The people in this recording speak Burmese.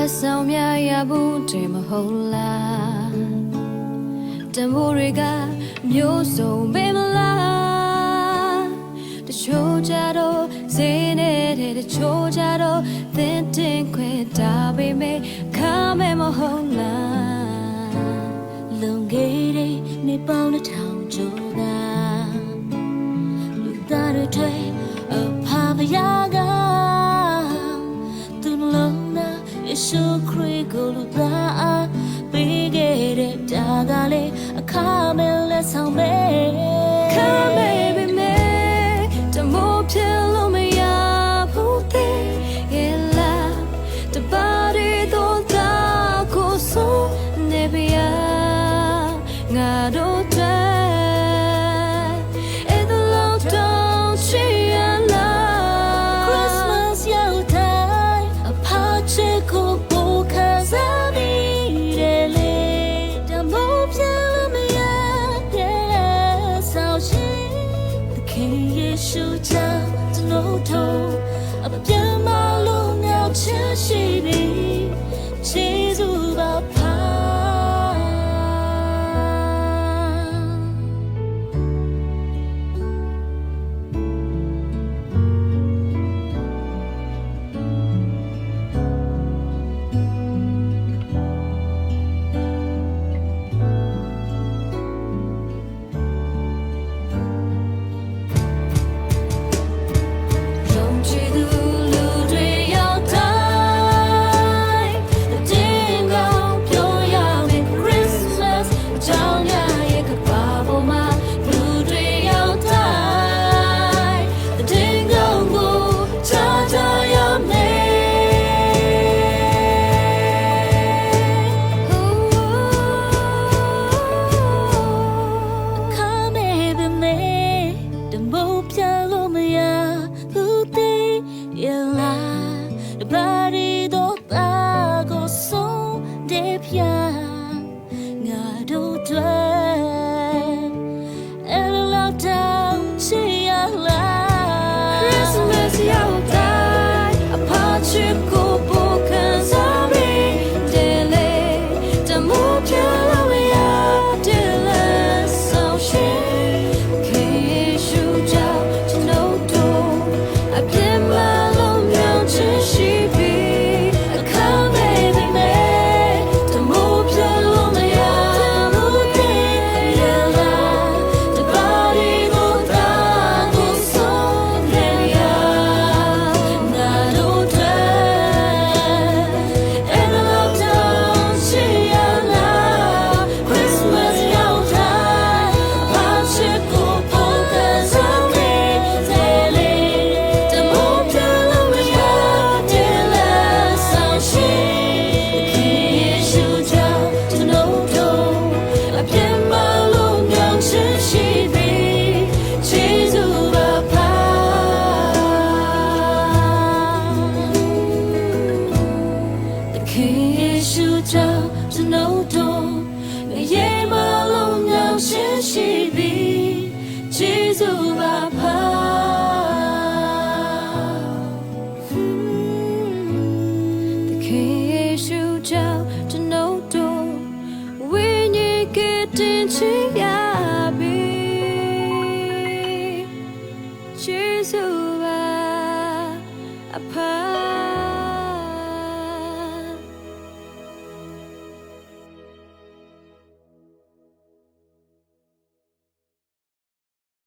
လက်ဆောင်များရဘူးတယ်မဟုတ်လားတမိုးတွေကမျိုးစုံပဲမလားတချို့ကြတော့စင်းနေတဲ့တချို့ကြတော့သင်တင်ခွဲတာပေမဲ့ခါမဲ့မဟုတ်လားလုံခဲ့တဲ့နေပေါင်းတစ်ထောင်ကျော်သာလူသားတွေထွေအဖာဖယားကသူလုံးနာယေရှုခရစ်ကိုလူသားပေးခဲ့တဲ့တာကလေးအခါမဲ့လက်ဆောင်ပဲခါမဲ့ပေမဲ့တမိုးဖြစ်လို့မရဘူးတဲ့ရဲ့လားတပါးရီတော့တာကိုဆိုနေပြာငါတို့ယေရှုကြောင့်ကျွန်တော်တို့အပြတ်မလို့မြောက်ချင်ရှိပြီခြေစွပါဖာယေရှုကြောင့်ကျွန်တော်တို့ရေမလုံးမြောက်ရှင်းရှိပြီဂျေဇုပါဖာတခင်ယေရှုကြောင့်ကျွန်တော်တို့ဝိညာဉ်ကတင်ချီ